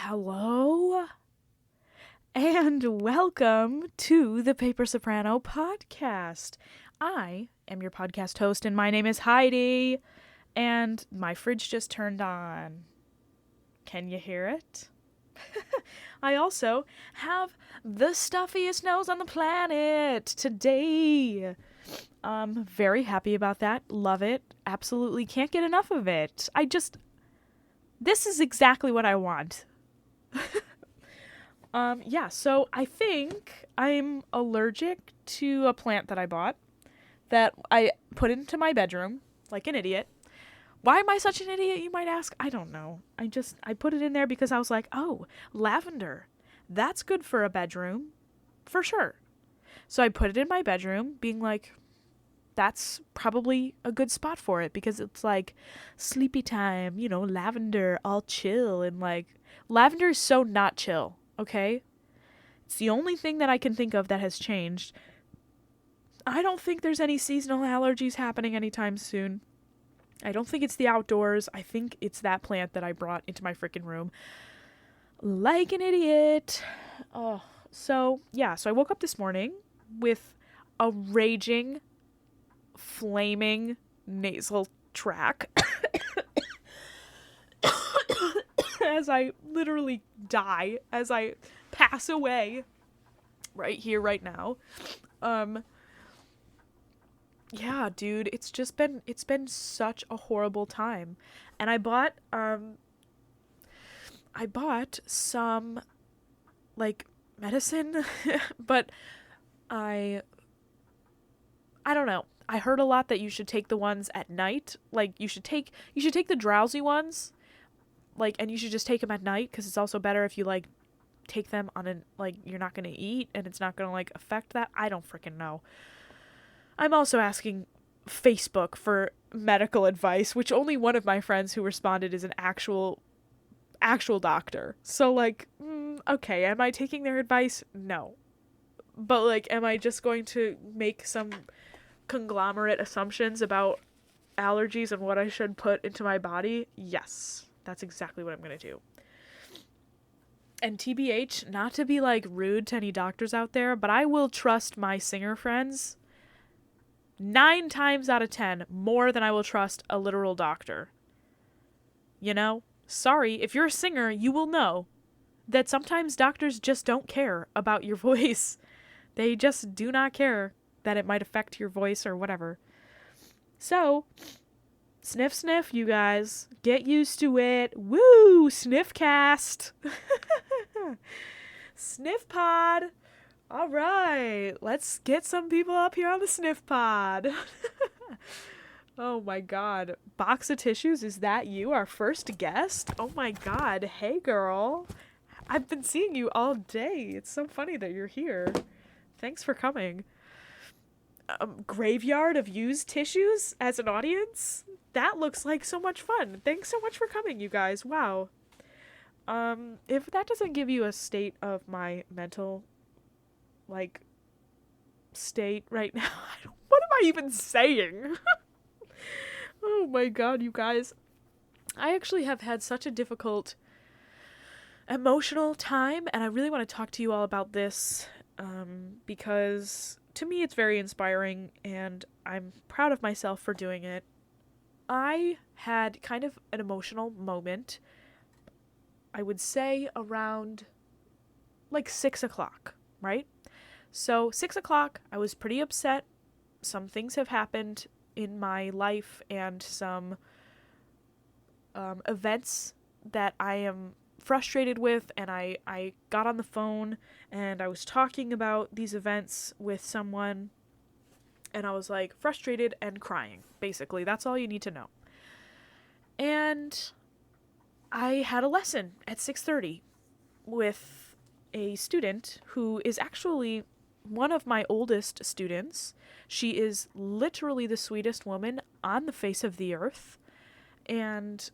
Hello and welcome to the Paper Soprano podcast. I am your podcast host and my name is Heidi, and my fridge just turned on. Can you hear it? I also have the stuffiest nose on the planet today. Very happy about that. Love it. Absolutely can't get enough of it. This is exactly what I want. So I think I'm allergic to a plant that I bought that I put into my bedroom like an idiot. Why am I such an idiot, you might ask? I don't know. I put it in there because I was like, oh, lavender. That's good for a bedroom. For sure. So I put it in my bedroom being like, that's probably a good spot for it because it's like sleepy time, lavender, all chill, and like lavender is so not chill, okay? It's the only thing that I can think of that has changed. I don't think there's any seasonal allergies happening anytime soon. I don't think it's the outdoors. I think it's that plant that I brought into my freaking room. Like an idiot. So I woke up this morning with a raging, flaming nasal track as I literally die, as I pass away right here, right now. Yeah, dude, it's been such a horrible time. And I bought some like medicine, but I don't know. I heard a lot that you should take the ones at night. Like you should take the drowsy ones, like, and you should just take them at night because it's also better if you like take them on you're not gonna eat and it's not gonna like affect that. I don't freaking know. I'm also asking Facebook for medical advice, which only one of my friends who responded is an actual doctor. So like, okay, am I taking their advice? No. But like, am I just going to make some conglomerate assumptions about allergies and what I should put into my body? Yes, that's exactly what I'm going to do. And TBH, not to be like rude to any doctors out there, but I will trust my singer friends 9 times out of 10 more than I will trust a literal doctor. Sorry, if you're a singer, you will know that sometimes doctors just don't care about your voice. They just do not care that it might affect your voice or whatever. So, sniff, sniff, you guys. Get used to it. Woo! SNIFFLECAST. SNIFFPOD. All right. Let's get some people up here on the SNIFFPOD. Oh my god. Box of tissues, is that you? Our first guest? Oh my god. Hey, girl. I've been seeing you all day. It's so funny that you're here. Thanks for coming. Graveyard of used tissues as an audience? That looks like so much fun. Thanks so much for coming, you guys. Wow. If that doesn't give you a state of my mental, state right now, what am I even saying? Oh my god, you guys. I actually have had such a difficult emotional time, and I really want to talk to you all about this, because to me it's very inspiring, and I'm proud of myself for doing it. I had kind of an emotional moment, I would say around 6 o'clock, right? So 6 o'clock, I was pretty upset. Some things have happened in my life and some events that I am frustrated with, and I got on the phone and I was talking about these events with someone, and I was frustrated and crying. Basically, that's all you need to know. And I had a lesson at 6:30 with a student who is actually one of my oldest students. She is literally the sweetest woman on the face of the earth. And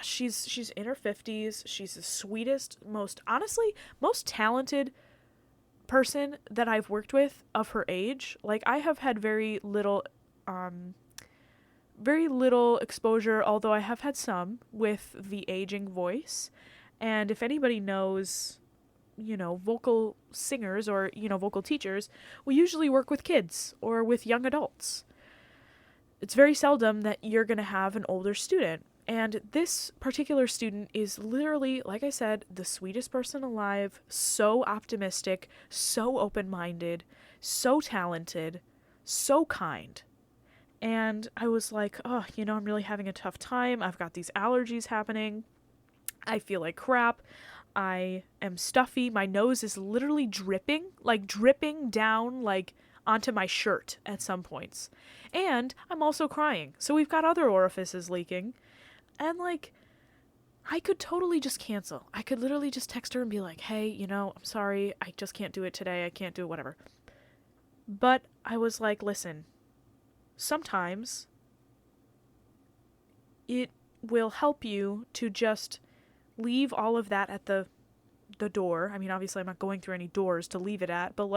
she's in her 50s. She's the sweetest, most talented person that I've worked with of her age. I have had very little very little exposure, although I have had some, with the aging voice. And if anybody knows, vocal singers or, vocal teachers, we usually work with kids or with young adults. It's very seldom that you're going to have an older student. And this particular student is literally, like I said, the sweetest person alive, so optimistic, so open-minded, so talented, so kind. And I was like, oh, I'm really having a tough time. I've got these allergies happening. I feel like crap. I am stuffy. My nose is literally dripping down, onto my shirt at some points. And I'm also crying. So we've got other orifices leaking. And, I could totally just cancel. I could literally just text her and be like, hey, I'm sorry. I just can't do it today. I can't do it, whatever. But I was like, listen, sometimes it will help you to just leave all of that at the door. I mean, obviously I'm not going through any doors to leave it at, but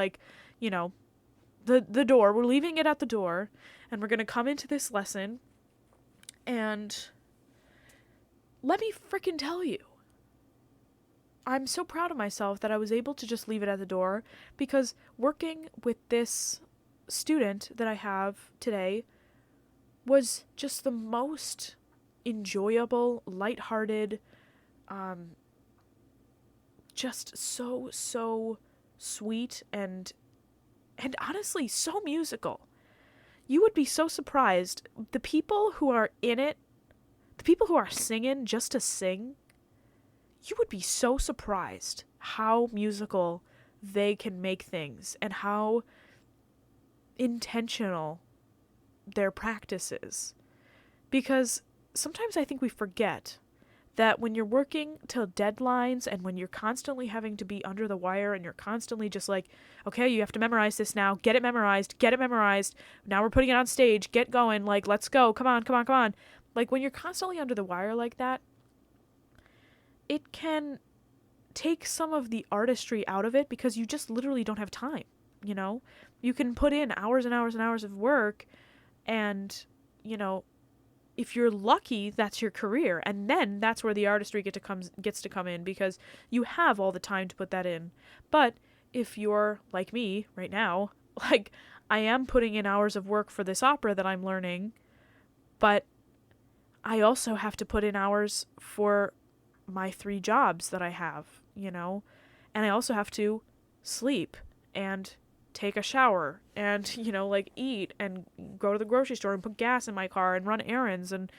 the door, we're leaving it at the door, and we're going to come into this lesson, and let me frickin' tell you, I'm so proud of myself that I was able to just leave it at the door, because working with this student that I have today was just the most enjoyable, lighthearted, just so sweet and honestly so musical. You would be so surprised. The people who are in it, the people who are singing just to sing, you would be so surprised how musical they can make things and how intentional their practice is. Because sometimes I think we forget that when you're working till deadlines and when you're constantly having to be under the wire and you're constantly just like, okay, you have to memorize this now, get it memorized, now we're putting it on stage, get going, let's go, come on. When you're constantly under the wire like that, it can take some of the artistry out of it because you just literally don't have time, You can put in hours and hours and hours of work and, if you're lucky, that's your career. And then that's where the artistry gets to come in because you have all the time to put that in. But if you're like me right now, I am putting in hours of work for this opera that I'm learning, but I also have to put in hours for my 3 jobs that I have, and I also have to sleep and take a shower and, eat and go to the grocery store and put gas in my car and run errands and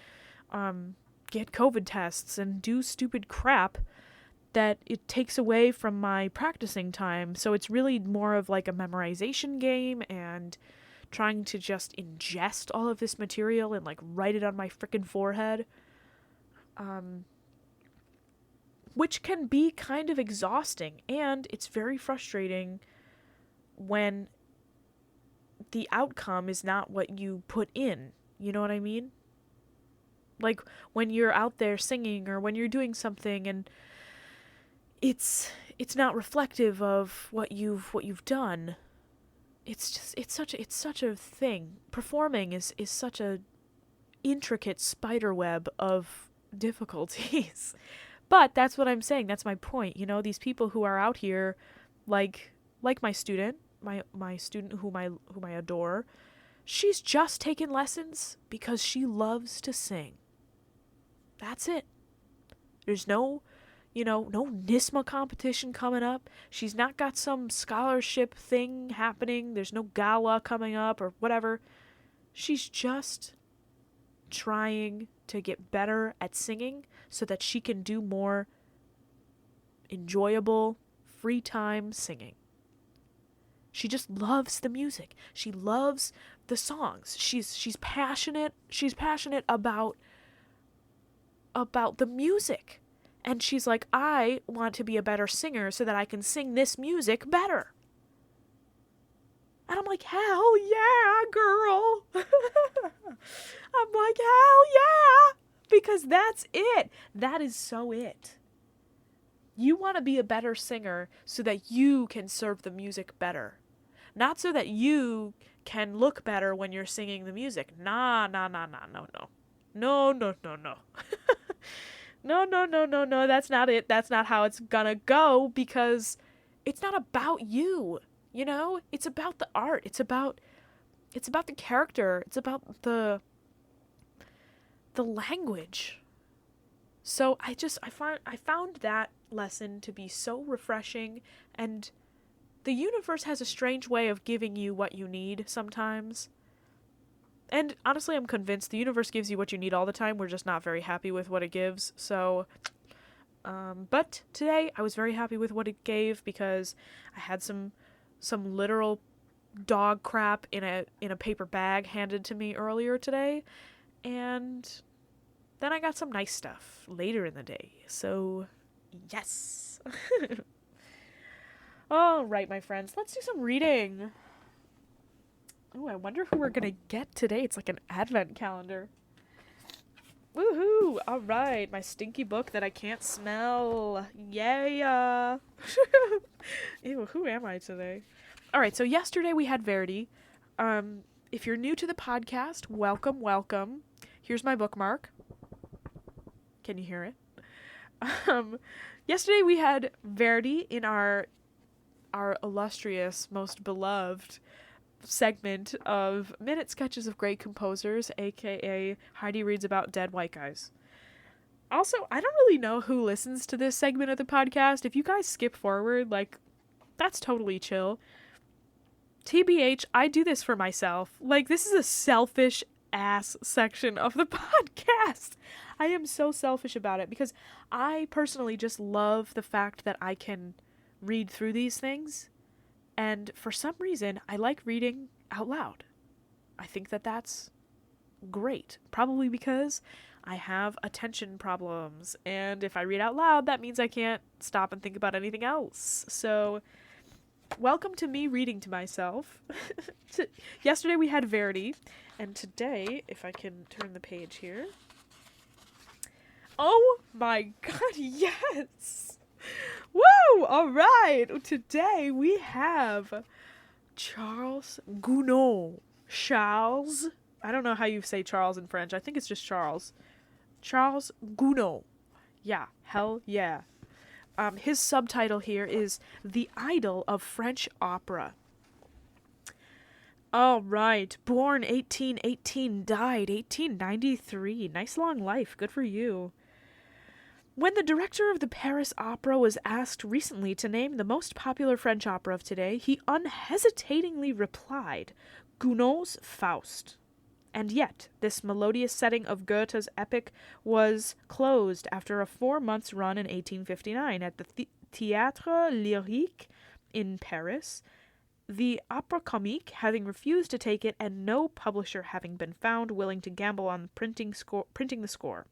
get COVID tests and do stupid crap that it takes away from my practicing time. So it's really more of a memorization game and trying to just ingest all of this material and write it on my frickin' forehead. Which can be kind of exhausting, and it's very frustrating when the outcome is not what you put in. You know what I mean? When you're out there singing or when you're doing something and it's not reflective of what you've done. It's such a thing. Performing is such a intricate spider web of difficulties. But that's what I'm saying. That's my point. These people who are out here like my student, my student whom I adore, she's just taken lessons because she loves to sing. That's it. There's no NISMA competition coming up. She's not got some scholarship thing happening. There's no gala coming up or whatever. She's just trying to get better at singing so that she can do more enjoyable free time singing. She just loves the music. She loves the songs. She's passionate. She's passionate about the music. And she's like, I want to be a better singer so that I can sing this music better. And I'm like, hell yeah, girl. I'm like, hell yeah. Because that's it. That is so it. You want to be a better singer so that you can serve the music better. Not so that you can look better when you're singing the music. Nah, nah, nah, nah, no, no. No, no, no, no. No, no, no, no, no, that's not it. That's not how it's gonna go, because it's not about you, you know? It's about the art. It's about the character. It's about the language. So I found that lesson to be so refreshing, and the universe has a strange way of giving you what you need sometimes. And honestly, I'm convinced the universe gives you what you need all the time. We're just not very happy with what it gives. So, but today I was very happy with what it gave, because I had some literal dog crap in a paper bag handed to me earlier today, and then I got some nice stuff later in the day. So, yes. All right, my friends, let's do some reading. Oh, I wonder who we're gonna get today. It's like an advent calendar. Woohoo! All right, my stinky book that I can't smell. Yeah. Ew, who am I today? All right, so yesterday we had Verdi. If you're new to the podcast, welcome, welcome. Here's my bookmark. Can you hear it? Yesterday we had Verdi in our illustrious, most beloved segment of Minute Sketches of Great Composers, aka Heidi reads about dead white guys. Also, I don't really know who listens to this segment of the podcast. If you guys skip forward, like, that's totally chill. TBH, I do this for myself. Like, this is a selfish ass section of the podcast. I am so selfish about it, because I personally just love the fact that I can read through these things. And for some reason, I like reading out loud. I think that that's great. Probably because I have attention problems. And if I read out loud, that means I can't stop and think about anything else. So, welcome to me reading to myself. Yesterday we had Verdi. And today, if I can turn the page here. Oh my god, yes! Woo! All right. Today we have Charles Gounod. Charles. I don't know how you say Charles in French. I think it's just Charles. Charles Gounod. Yeah. Hell yeah. His subtitle here is The Idol of French Opera. All right. Born 1818, died 1893. Nice long life. Good for you. When the director of the Paris Opera was asked recently to name the most popular French opera of today, he unhesitatingly replied, Gounod's Faust. And yet, this melodious setting of Goethe's epic was closed after a 4 months run in 1859 at the Théâtre Lyrique in Paris, the Opera Comique having refused to take it and no publisher having been found willing to gamble on printing the score.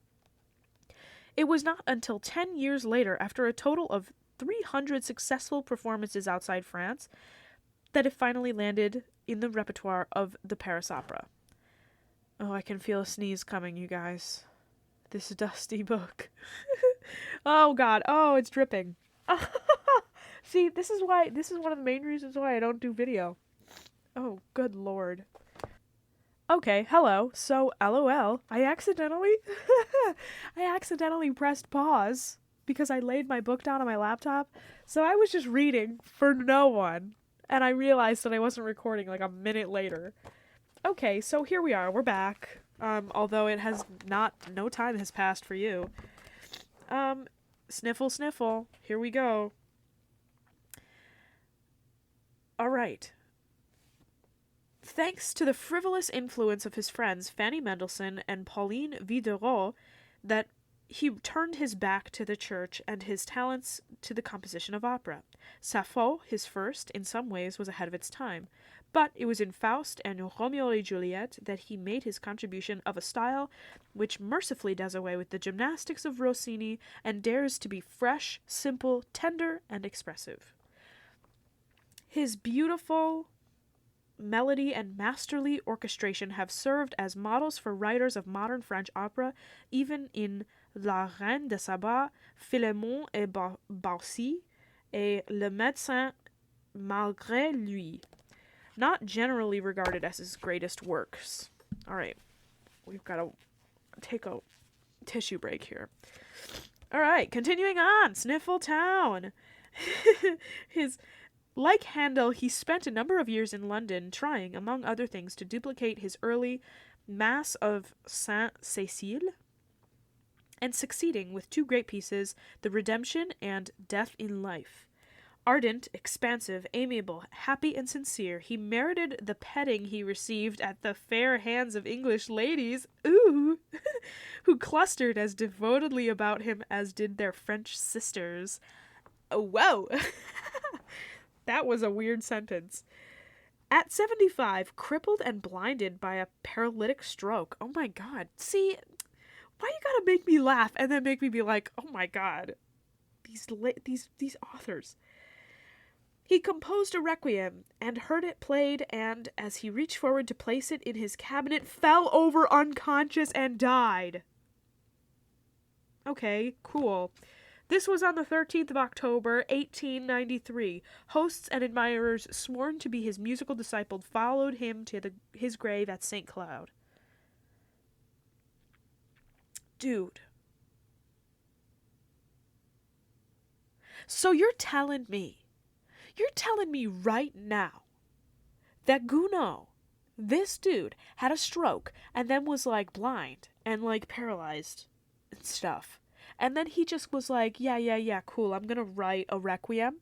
It was not until 10 years later, after a total of 300 successful performances outside France, that it finally landed in the repertoire of the Paris Opera. Oh, I can feel a sneeze coming, you guys. This dusty book. Oh, God. Oh, it's dripping. See, this is one of the main reasons why I don't do video. Oh, good Lord. Okay, hello. So, LOL, I accidentally pressed pause because I laid my book down on my laptop. So I was just reading for no one, and I realized that I wasn't recording like a minute later. Okay, so here we are. We're back. Although no time has passed for you. Sniffle, sniffle. Here we go. All right. Thanks to the frivolous influence of his friends Fanny Mendelssohn and Pauline Viderot, that he turned his back to the church and his talents to the composition of opera. Sappho, his first, in some ways was ahead of its time, but it was in Faust and Romeo et Juliet that he made his contribution of a style which mercifully does away with the gymnastics of Rossini and dares to be fresh, simple, tender, and expressive. His beautiful melody and masterly orchestration have served as models for writers of modern French opera, even in La Reine de Saba, Philémon et Baucis, et Le Médecin malgré lui. not generally regarded as his greatest works. All right, we've got to take a tissue break here. All right, continuing on, Sniffle Town. Like Handel, he spent a number of years in London trying, among other things, to duplicate his early Mass of Saint-Cécile, and succeeding with two great pieces, The Redemption and Death in Life. Ardent, expansive, amiable, happy, and sincere, he merited the petting he received at the fair hands of English ladies, who clustered as devotedly about him as did their French sisters. Oh, whoa! That was a weird sentence. At 75, crippled and blinded by a paralytic stroke. Oh my god. See, why you gotta make me laugh and then make me be like, oh my god, these authors. He composed a requiem and heard it played, and as he reached forward to place it in his cabinet, fell over unconscious and died. Okay, cool. This was on the 13th of October, 1893. Hosts and admirers sworn to be his musical disciple followed him to his grave at St. Cloud. Dude. So you're telling me right now that Gounod, this dude, had a stroke and then was like blind and like paralyzed and stuff. And then he just was like, yeah, cool, I'm gonna write a requiem.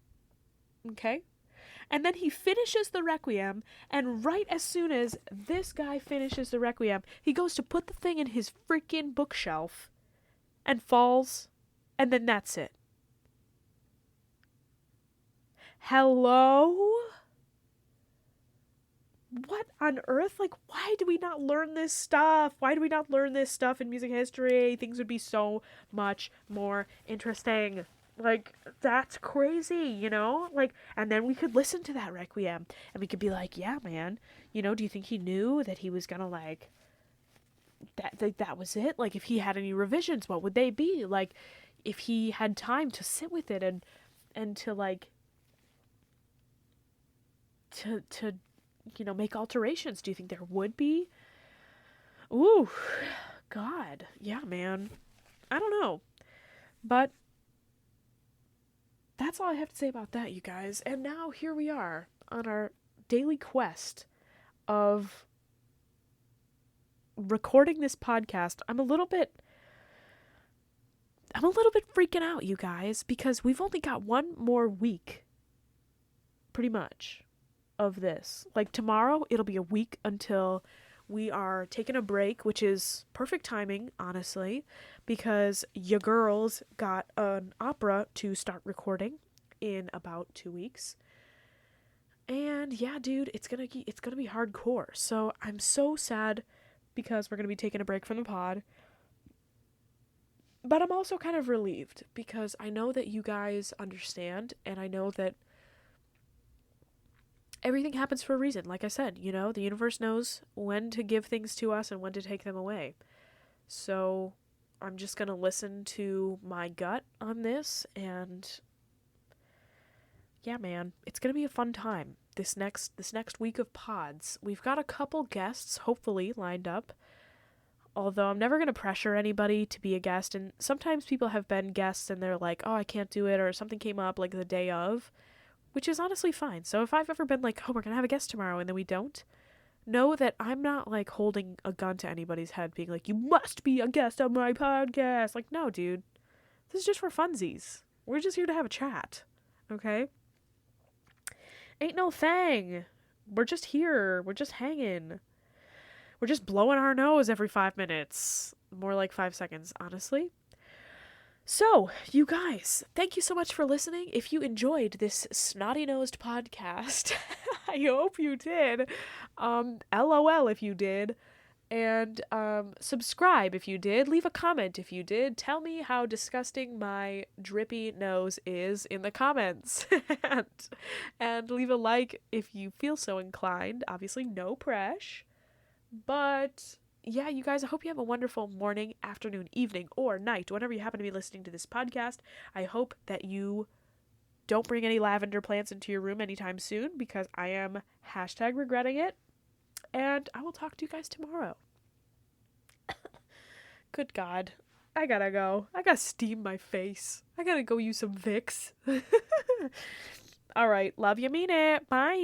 Okay? And then he finishes the requiem, and right as soon as this guy finishes the requiem, he goes to put the thing in his freaking bookshelf and falls, and then that's it. Hello? What on earth? Like, why do we not learn this stuff? Why do we not learn this stuff in music history? Things would be so much more interesting. Like, that's crazy, you know? Like, and then we could listen to that requiem, and we could be like, yeah, man, you know, do you think he knew that he was gonna, like, that was it? Like, if he had any revisions, what would they be? Like, if he had time to sit with it and to, like, to you know, make alterations, do you think there would be? Ooh, God, yeah, man. I don't know. But that's all I have to say about that, you guys. And now here we are on our daily quest of recording this podcast. I'm a little bit freaking out, you guys, because we've only got one more week, pretty much, of this. Like, tomorrow, it'll be a week until we are taking a break, which is perfect timing, honestly, because your girls got an opera to start recording in about 2 weeks. And yeah, dude, it's gonna be hardcore. So I'm so sad because we're gonna be taking a break from the pod. But I'm also kind of relieved because I know that you guys understand, and I know that everything happens for a reason. Like I said, you know, the universe knows when to give things to us and when to take them away. So I'm just going to listen to my gut on this, and yeah, man, it's going to be a fun time. This next week of pods. We've got a couple guests hopefully lined up. Although I'm never going to pressure anybody to be a guest, and sometimes people have been guests and they're like, "Oh, I can't do it," or something came up like the day of. Which is honestly fine. So if I've ever been like, oh, we're going to have a guest tomorrow, and then we don't, know that I'm not, like, holding a gun to anybody's head being like, you must be a guest on my podcast. Like, no, dude. This is just for funsies. We're just here to have a chat. Okay? Ain't no thing. We're just here. We're just hanging. We're just blowing our nose every 5 minutes. More like 5 seconds, honestly. So, you guys, thank you so much for listening. If you enjoyed this snotty-nosed podcast, I hope you did. LOL if you did. And subscribe if you did. Leave a comment if you did. Tell me how disgusting my drippy nose is in the comments. and leave a like if you feel so inclined. Obviously, no pressure. But yeah, you guys, I hope you have a wonderful morning, afternoon, evening, or night, whenever you happen to be listening to this podcast. I hope that you don't bring any lavender plants into your room anytime soon because I am #regretting it. And I will talk to you guys tomorrow. Good God. I gotta go. I gotta steam my face. I gotta go use some Vicks. All right. Love you, mean it. Bye.